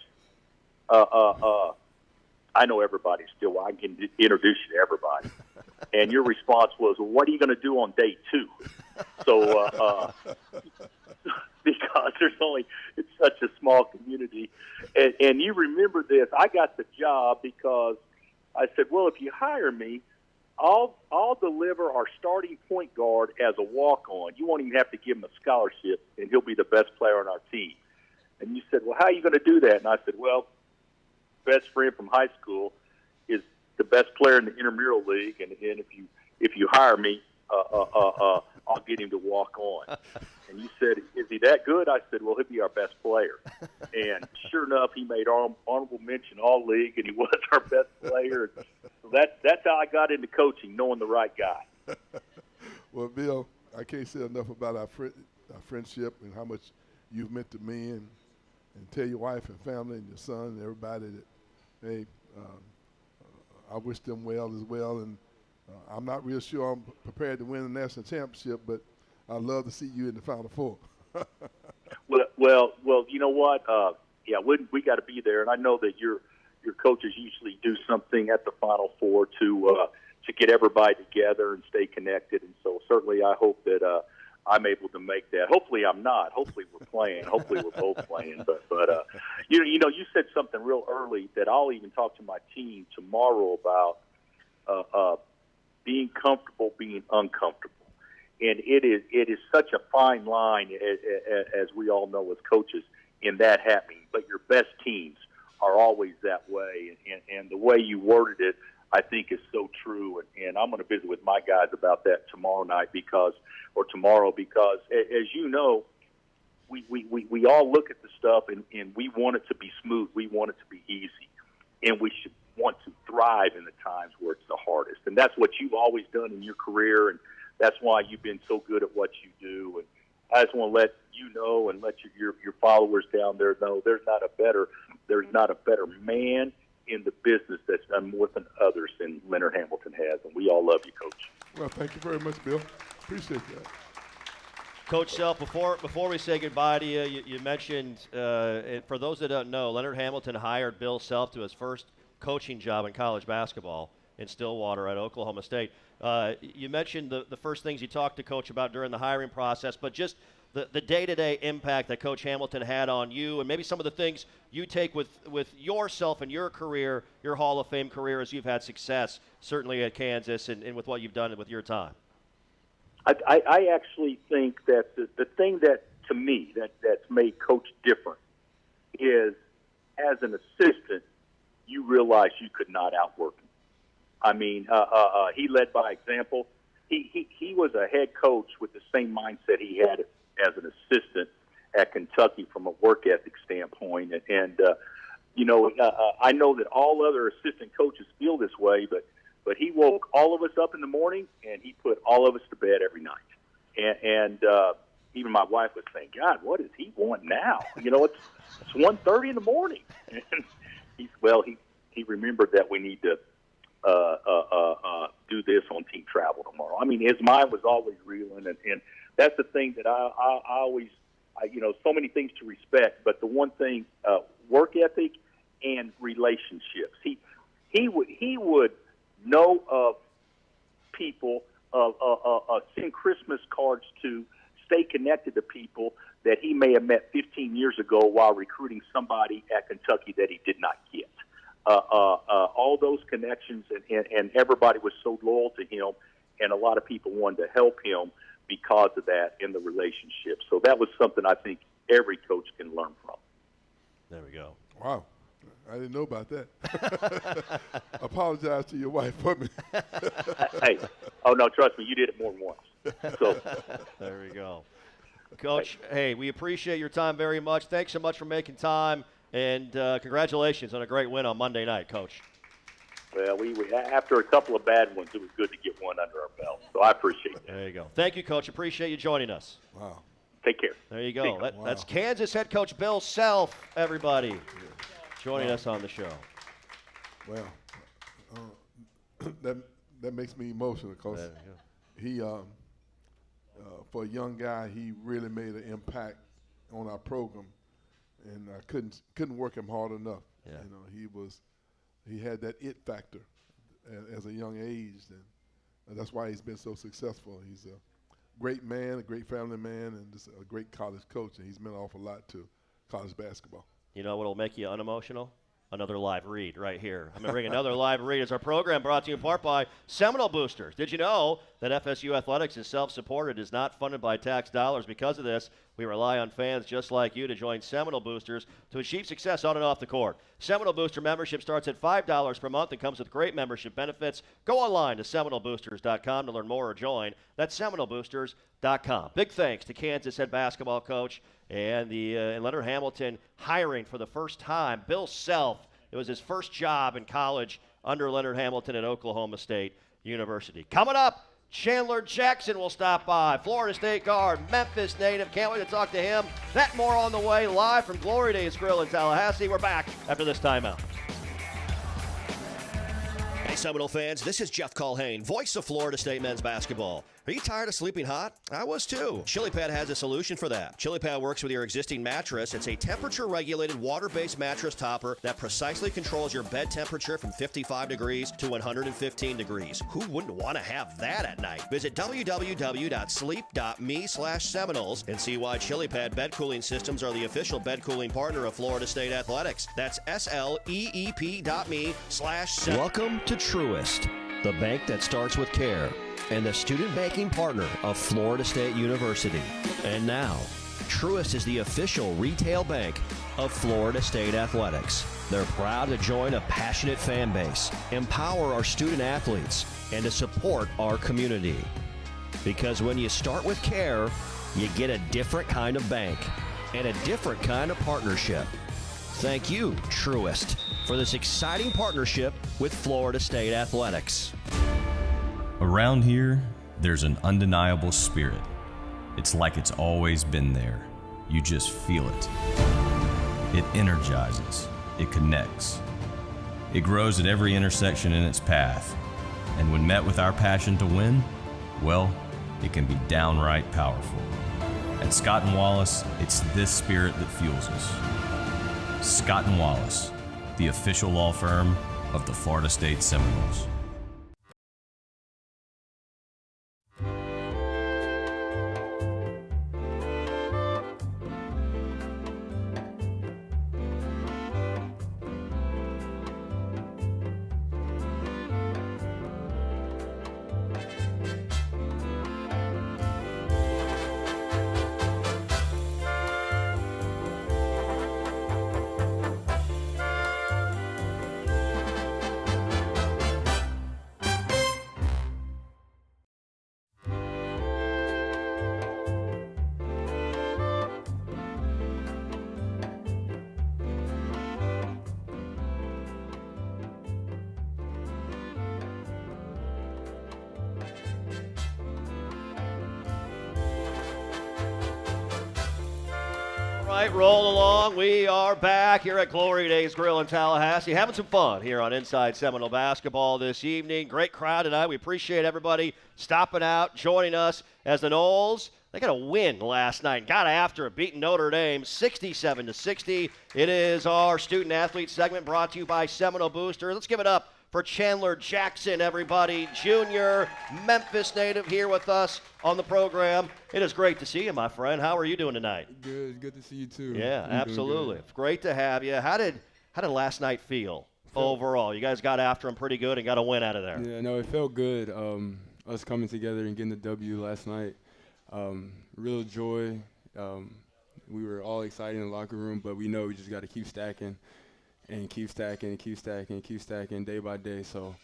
I know everybody still. I can introduce you to everybody. And your response was, well, what are you going to do on day 2? So because it's such a small community. And you remember this, I got the job because I said, well, if you hire me, I'll deliver our starting point guard as a walk-on. You won't even have to give him a scholarship, and he'll be the best player on our team. And you said, well, how are you going to do that? And I said, well, best friend from high school is the best player in the intramural league, and if you hire me, I'll get him to walk on. And you said, is he that good? I said, well, he'll be our best player. And sure enough, he made honorable mention all league, and he was our best player. So that's how I got into coaching, knowing the right guy. Well, Bill, I can't say enough about our friendship and how much you've meant to me, and tell your wife and family and your son and everybody that, hey, I wish them well as well. And I'm not real sure I'm prepared to win the national championship, but I'd love to see you in the Final Four. well, you know what? Yeah, we got to be there, and I know that your coaches usually do something at the Final Four to get everybody together and stay connected. And so certainly, I hope that I'm able to make that. Hopefully, I'm not. Hopefully, we're playing. Hopefully, we're both playing. But you know, you said something real early that I'll even talk to my team tomorrow about being comfortable, being uncomfortable. And it is such a fine line, as we all know as coaches, in that happening. But your best teams are always that way. And the way you worded it, I think, is so true. And I'm going to visit with my guys about that tomorrow, because as you know, we all look at the stuff and we want it to be smooth. We want it to be easy. And we should want to thrive in the times where it's the hardest. And that's what you've always done in your career, and that's why you've been so good at what you do. And I just want to let you know and let your followers down there know there's not a better man in the business that's done more than others than Leonard Hamilton has. And we all love you, Coach. Well, thank you very much, Bill. Appreciate that. Coach Self, before we say goodbye to you, you mentioned, for those that don't know, Leonard Hamilton hired Bill Self to his first coaching job in college basketball in Stillwater at Oklahoma State. You mentioned the first things you talked to Coach about during the hiring process, but just the day-to-day impact that Coach Hamilton had on you, and maybe some of the things you take with yourself and your career, your Hall of Fame career, as you've had success, certainly at Kansas and with what you've done with your time. I actually think that the thing that, to me, that's made Coach different is, as an assistant, you realize you could not outwork him. I mean, he led by example. He was a head coach with the same mindset he had as an assistant at Kentucky from a work ethic standpoint. And I know that all other assistant coaches feel this way, but he woke all of us up in the morning, and he put all of us to bed every night. And even my wife was saying, God, what does he want now? You know, it's 1:30 in the morning. And he remembered that we need to do this on team travel tomorrow. I mean, his mind was always reeling, and that's the thing that I always, so many things to respect, but the one thing, work ethic and relationships. He would know of people, send Christmas cards to, stay connected to people that he may have met 15 years ago while recruiting somebody at Kentucky that he did not get. All those connections, and everybody was so loyal to him, and a lot of people wanted to help him because of that in the relationship. So that was something I think every coach can learn from. There we go. Wow. I didn't know about that. Apologize to your wife for me. Hey, oh, no, trust me, you did it more than once. So there we go. Coach, hey, we appreciate your time very much. Thanks so much for making time, and congratulations on a great win on Monday night, Coach. Well, we after a couple of bad ones, it was good to get one under our belt. So I appreciate that. There you go. Thank you, Coach. Appreciate you joining us. Wow. Take care. There you go. Wow. That's Kansas head coach Bill Self, everybody, joining us on the show. Well, that makes me emotional because he, for a young guy, he really made an impact on our program, and I couldn't work him hard enough. Yeah. You know, he had that it factor as a young age, and that's why he's been so successful. He's a great man, a great family man, and just a great college coach, and he's meant an awful lot to college basketball. You know what'll make you unemotional? Another live read right here. I'm going to bring another live read as our program brought to you in part by Seminole Boosters. Did you know that FSU Athletics is self-supported, is not funded by tax dollars? Because of this, we rely on fans just like you to join Seminole Boosters to achieve success on and off the court. Seminole Booster membership starts at $5 per month and comes with great membership benefits. Go online to SeminoleBoosters.com to learn more or join. That's SeminoleBoosters.com. Big thanks to Kansas head basketball coach and Leonard Hamilton hiring for the first time Bill Self. It was his first job in college under Leonard Hamilton at Oklahoma State University. Coming up, Chandler Jackson will stop by. Florida State guard, Memphis native. Can't wait to talk to him. That more on the way, live from Glory Days Grill in Tallahassee. We're back after this timeout. Hey, Seminole fans, this is Jeff Culhane, voice of Florida State men's basketball. Are you tired of sleeping hot? I was too. ChiliPad has a solution for that. ChiliPad works with your existing mattress. It's a temperature-regulated, water-based mattress topper that precisely controls your bed temperature from 55 degrees to 115 degrees. Who wouldn't want to have that at night? Visit www.sleep.me/Seminoles and see why ChiliPad bed cooling systems are the official bed cooling partner of Florida State Athletics. That's sleep.me/Seminoles. Welcome to Truist, the bank that starts with care, and the student banking partner of Florida State University. And now, Truist is the official retail bank of Florida State Athletics. They're proud to join a passionate fan base, empower our student athletes, and to support our community. Because when you start with care, you get a different kind of bank and a different kind of partnership. Thank you, Truist, for this exciting partnership with Florida State Athletics. Around here, there's an undeniable spirit. It's like it's always been there. You just feel it. It energizes. It connects. It grows at every intersection in its path. And when met with our passion to win, well, it can be downright powerful. At Scott & Wallace, it's this spirit that fuels us. Scott & Wallace, the official law firm of the Florida State Seminoles. Right, roll along. We are back here at Glory Days Grill in Tallahassee, having some fun here on Inside Seminole Basketball this evening. Great crowd tonight. We appreciate everybody stopping out, joining us as the Noles. They got a win last night. Got after it, beating Notre Dame 67-60. It is our student athlete segment brought to you by Seminole Booster. Let's give it up for Chandler Jackson, everybody. Junior, Memphis native here with us on the program. It is great to see you, my friend. How are you doing tonight? Good to see you too. Yeah, absolutely. Great to have you. How did last night feel overall? You guys got after them pretty good and got a win out of there. Yeah, no, it felt good. Us coming together and getting the W last night. Real joy. We were all excited in the locker room, but we know we just got to keep stacking and keep stacking and keep stacking and keep stacking day by day. So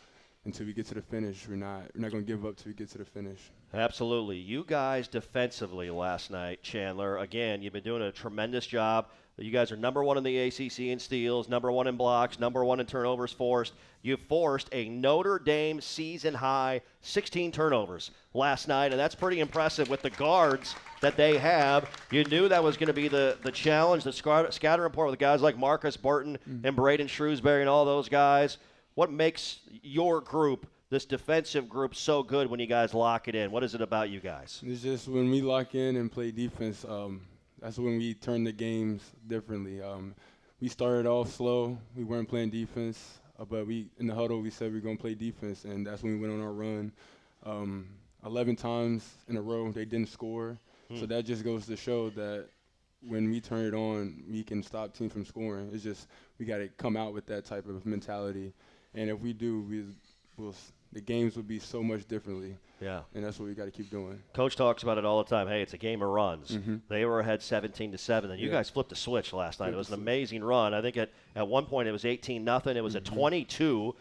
until we get to the finish, we're not going to give up till we get to the finish. Absolutely. You guys defensively last night, Chandler, again, you've been doing a tremendous job. You guys are number one in the ACC in steals, number one in blocks, number one in turnovers forced. You forced a Notre Dame season-high 16 turnovers last night, and that's pretty impressive with the guards that they have. You knew that was going to be the challenge, the scouting report with guys like Marcus Burton and Braden Shrewsbury and all those guys. What makes your group, this defensive group, so good when you guys lock it in? What is it about you guys? It's just when we lock in and play defense, that's when we turn the games differently. We started off slow. We weren't playing defense, but in the huddle we said we were going to play defense, and that's when we went on our run. 11 times in a row they didn't score. So that just goes to show that when we turn it on, we can stop teams from scoring. It's just we got to come out with that type of mentality. And if we do, the games will be so much differently. Yeah. And that's what we got to keep doing. Coach talks about it all the time. Hey, it's a game of runs. They were ahead 17-7, and you guys flipped the switch last night. It was an amazing run. I think at one point it was 18-0. It was a 22-2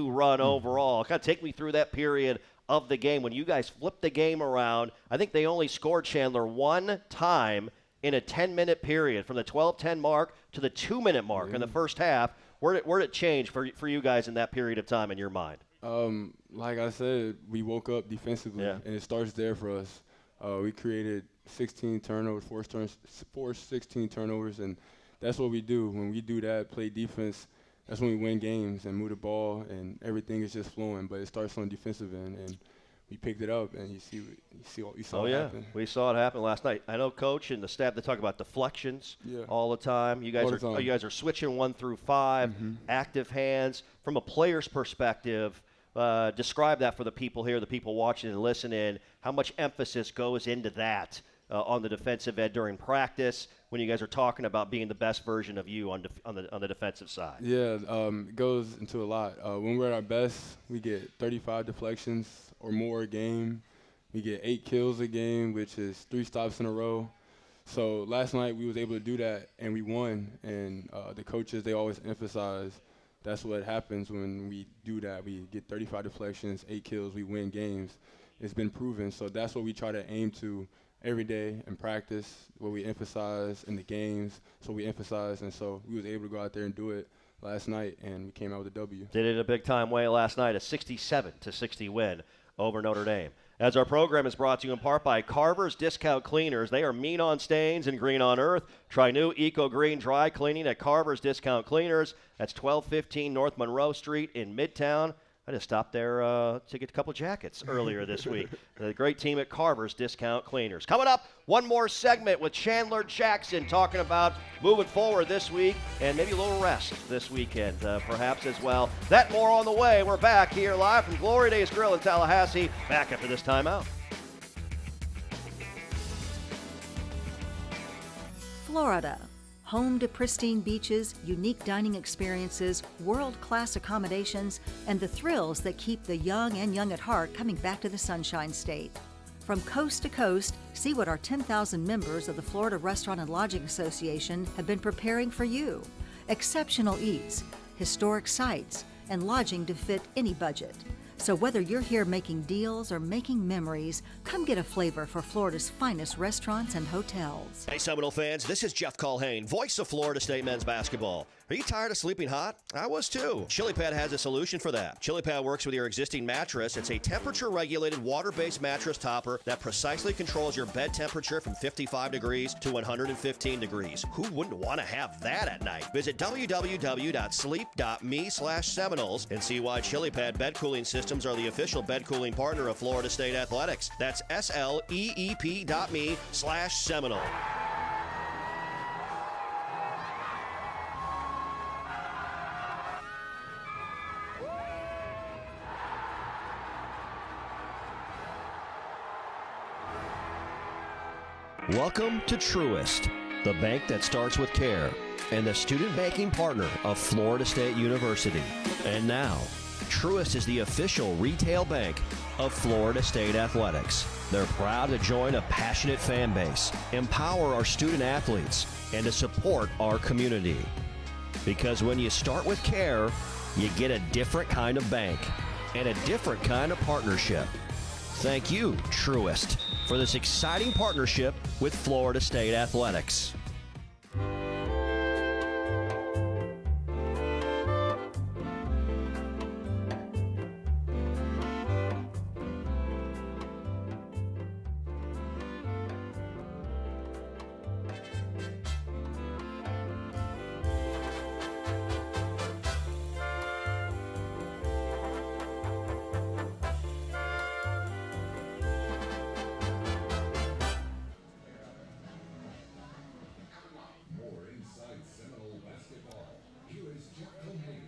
run overall. Kind of take me through that period of the game when you guys flipped the game around. I think they only scored, Chandler, one time in a 10-minute period from the 12-10 mark to the 2-minute mark in the first half. Where did it change for you guys in that period of time in your mind? Like I said, we woke up defensively, and it starts there for us. We created 16 turnovers, forced 16 turnovers, and that's what we do. When we do that, play defense, that's when we win games and move the ball, and everything is just flowing. But it starts on the defensive end, and we picked it up, and you saw it happen. We saw it happen last night. I know Coach and the staff, they talk about deflections all the time. You guys are switching 1 through 5, active hands. From a player's perspective, describe that for the people here, the people watching and listening. How much emphasis goes into that on the defensive end during practice when you guys are talking about being the best version of you on the defensive side? Yeah, it goes into a lot. When we're at our best, we get 35 deflections or more a game. We get 8 kills a game, which is 3 stops in a row. So last night we was able to do that, and we won. And the coaches, they always emphasize that's what happens when we do that. We get 35 deflections, 8 kills, we win games. It's been proven. So that's what we try to aim to every day in practice, what we emphasize in the games, so we emphasize. And so we was able to go out there and do it last night, and we came out with a W. Did it in a big-time way last night, a 67-60 win over Notre Dame. As our program is brought to you in part by Carver's Discount Cleaners. They are mean on stains and green on earth. Try new Eco Green Dry Cleaning at Carver's Discount Cleaners. That's 1215 North Monroe Street in Midtown. I just stopped there to get a couple jackets earlier this week. The great team at Carver's Discount Cleaners. Coming up, one more segment with Chandler Jackson talking about moving forward this week and maybe a little rest this weekend perhaps as well. That more on the way. We're back here live from Glory Days Grill in Tallahassee. Back after this timeout. Florida. Home to pristine beaches, unique dining experiences, world-class accommodations, and the thrills that keep the young and young at heart coming back to the Sunshine State. From coast to coast, see what our 10,000 members of the Florida Restaurant and Lodging Association have been preparing for you. Exceptional eats, historic sites, and lodging to fit any budget. So whether you're here making deals or making memories, come get a flavor for Florida's finest restaurants and hotels. Hey Seminole fans, this is Jeff Culhane, voice of Florida State men's basketball. Are you tired of sleeping hot? I was too. ChiliPad has a solution for that. ChiliPad works with your existing mattress. It's a temperature-regulated water-based mattress topper that precisely controls your bed temperature from 55 degrees to 115 degrees. Who wouldn't want to have that at night? Visit www.sleep.me/Seminoles and see why ChiliPad bed cooling system Systems are the official bed cooling partner of Florida State Athletics. That's sleep.me/Seminole. Welcome to Truist, the bank that starts with care, and the student banking partner of Florida State University. And now, Truist is the official retail bank of Florida State Athletics. They're proud to join a passionate fan base, empower our student athletes, and to support our community. Because when you start with care, you get a different kind of bank and a different kind of partnership. Thank you, Truist, for this exciting partnership with Florida State Athletics.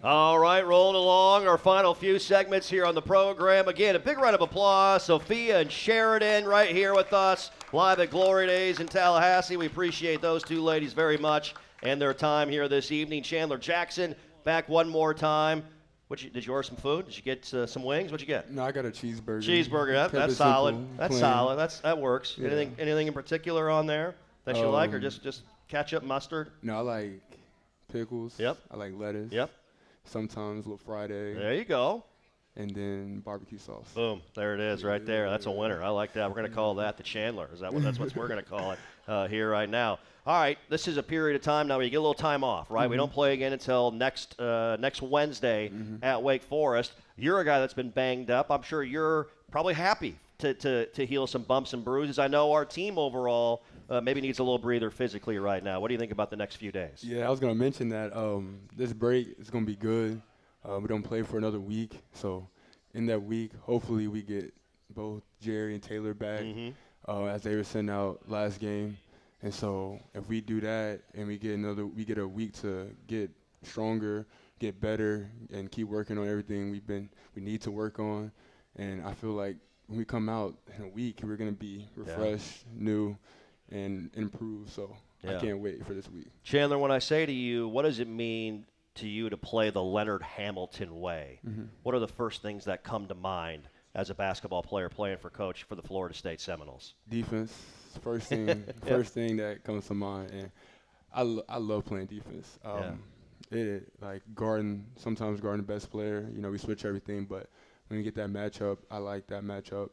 All right, rolling along our final few segments here on the program. Again, a big round of applause. Sophia and Sheridan right here with us live at Glory Days in Tallahassee. We appreciate those two ladies very much and their time here this evening. Chandler Jackson back one more time. Did you order some food? Did you get some wings? What'd you get? No, I got a cheeseburger. Cheeseburger, that's solid. Simple, that's plain. solid. That works. Yeah. Anything in particular on there that you like, or just ketchup, mustard? No, I like pickles. Yep. I like lettuce. Yep. Sometimes a little fried egg. There you go. And then barbecue sauce. Boom. There it is right there. That's a winner. I like that. We're going to call that the Chandler. That's what we're going to call it here right now. All right. This is a period of time now where you get a little time off, right? We don't play again until next Wednesday at Wake Forest. You're a guy that's been banged up. I'm sure you're probably happy to heal some bumps and bruises. I know our team overall maybe needs a little breather physically right now. What do you think about the next few days? Yeah, I was going to mention that this break is going to be good. We don't play for another week. So in that week, hopefully we get both Jerry and Taylor back as they were sent out last game. And so if we do that and we get a week to get stronger, get better, and keep working on everything we need to work on. And I feel like when we come out in a week, we're going to be refreshed, new, and improve. So I can't wait for this week. Chandler, when I say to you, what does it mean to you to play the Leonard Hamilton way? What are the first things that come to mind as a basketball player playing for coach for the Florida State Seminoles? Defense, first thing that comes to mind. And I love playing defense. Sometimes guarding the best player, we switch everything, but when we get that matchup, I like that matchup.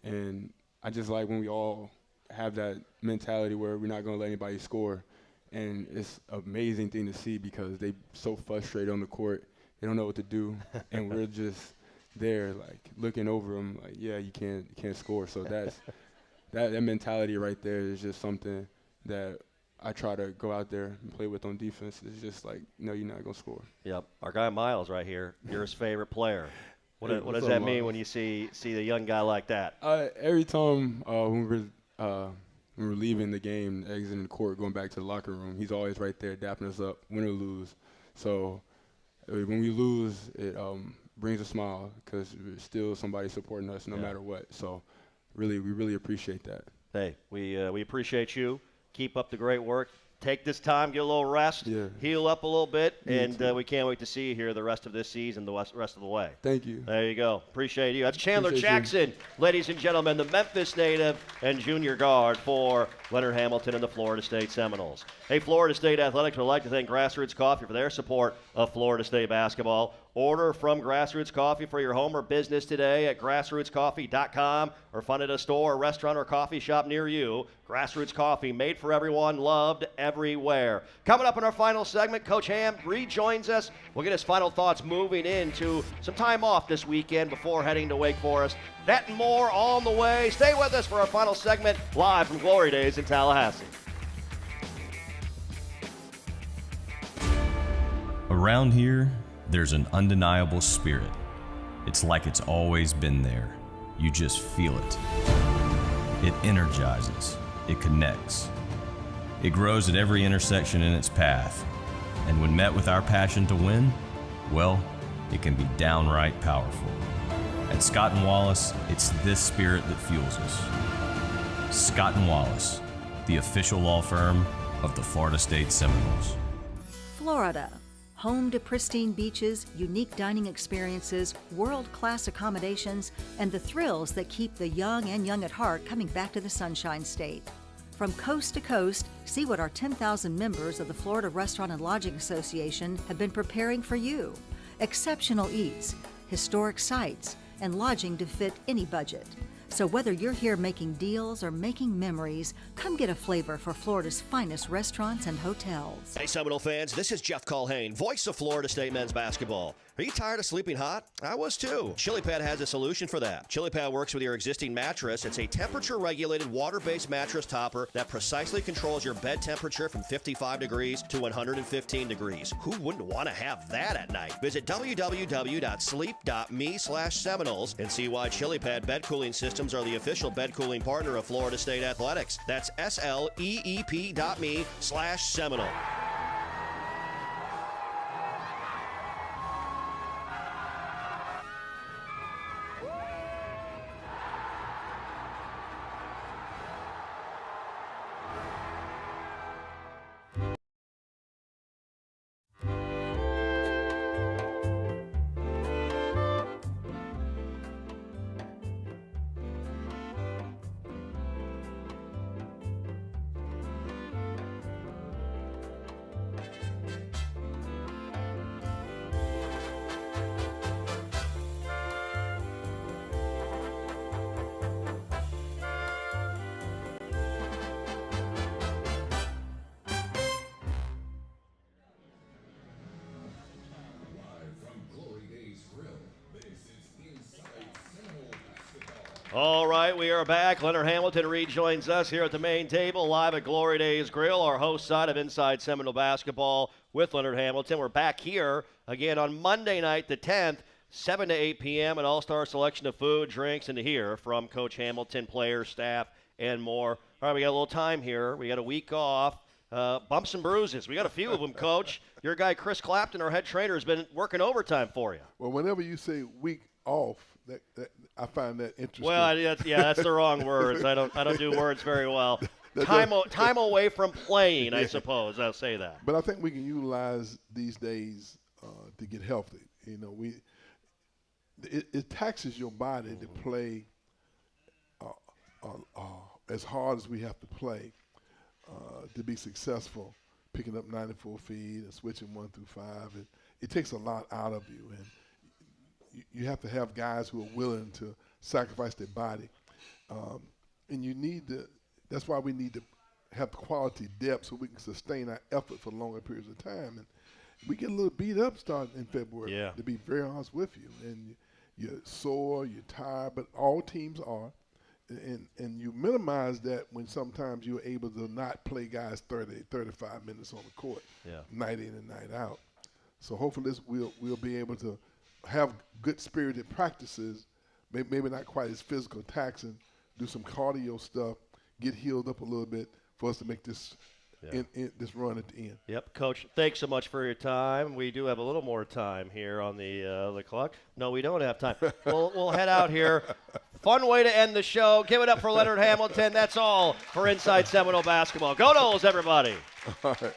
And I just like when we all have that mentality where we're not going to let anybody score. And it's an amazing thing to see because they so frustrated on the court. They don't know what to do. And we're just there, like, looking over them, like, yeah, you can't score. So that mentality right there is just something that I try to go out there and play with on defense. It's just like, no, you're not going to score. Yep. Our guy Miles right here, you're his favorite player. What does that mean when you see the young guy like that? Every time when we're leaving the game, exiting the court, going back to the locker room, he's always right there dapping us up, win or lose. So when we lose, it brings a smile because there's still somebody supporting us no matter what. So we really appreciate that. Hey, we appreciate you. Keep up the great work. Take this time, get a little rest, heal up a little bit, and we can't wait to see you here the rest of this season, the rest of the way. Thank you. There you go. Appreciate you. That's Chandler Jackson, ladies and gentlemen, the Memphis native and junior guard for Leonard Hamilton and the Florida State Seminoles. Hey, Florida State Athletics would like to thank Grassroots Coffee for their support of Florida State basketball. Order from Grassroots Coffee for your home or business today at grassrootscoffee.com or find at a store, restaurant, or coffee shop near you. Grassroots Coffee, made for everyone, loved everywhere. Coming up in our final segment, Coach Ham rejoins us. We'll get his final thoughts moving into some time off this weekend before heading to Wake Forest. That and more on the way. Stay with us for our final segment, live from Glory Days in Tallahassee. Around here, there's an undeniable spirit. It's like it's always been there. You just feel it. It energizes. It connects. It grows at every intersection in its path. And when met with our passion to win, well, it can be downright powerful. At Scott & Wallace, it's this spirit that fuels us. Scott & Wallace, the official law firm of the Florida State Seminoles. Florida, home to pristine beaches, unique dining experiences, world-class accommodations, and the thrills that keep the young and young at heart coming back to the Sunshine State. From coast to coast, see what our 10,000 members of the Florida Restaurant and Lodging Association have been preparing for you. Exceptional eats, historic sites, and lodging to fit any budget. So whether you're here making deals or making memories, come get a flavor for Florida's finest restaurants and hotels. Hey Seminole fans, this is Jeff Culhane, voice of Florida State men's basketball. Are you tired of sleeping hot? I was too. ChiliPad has a solution for that. ChiliPad works with your existing mattress. It's a temperature-regulated water-based mattress topper that precisely controls your bed temperature from 55 degrees to 115 degrees. Who wouldn't want to have that at night? Visit www.sleep.me/Seminoles and see why ChiliPad bed cooling systems are the official bed cooling partner of Florida State Athletics. That's sleep.me/Seminole. All right, we are back. Leonard Hamilton rejoins us here at the main table, live at Glory Days Grill, our host side of Inside Seminole Basketball with Leonard Hamilton. We're back here again on Monday night, the 10th, 7 to 8 p.m., an all-star selection of food, drinks, and to hear from Coach Hamilton, players, staff, and more. All right, we got a little time here. We got a week off. Bumps and bruises. We got a few of them, Coach. Your guy, Chris Clapton, our head trainer, has been working overtime for you. Well, whenever you say week off, that I find that interesting. Well, that's the wrong words. I don't do words very well. Time away from playing, I suppose. I'll say that. But I think we can utilize these days to get healthy. You know, it taxes your body to play as hard as we have to play to be successful. Picking up 94 feet and switching 1 through 5, it takes a lot out of you, and you have to have guys who are willing to sacrifice their body, and you need to. That's why we need to have the quality depth so we can sustain our effort for longer periods of time. And we get a little beat up starting in February. Yeah. To be very honest with you, and you're sore, you're tired, but all teams are, and you minimize that when sometimes you're able to not play guys 30, 35 minutes on the court, night in and night out. So hopefully we'll be able to have good spirited practices, maybe not quite as physical taxing, do some cardio stuff, get healed up a little bit for us to make this this run at the end. Yep, Coach, thanks so much for your time. We do have a little more time here on the clock. No, we don't have time. We'll head out here. Fun way to end the show. Give it up for Leonard Hamilton. That's all for Inside Seminole Basketball. Go Noles, everybody. All right.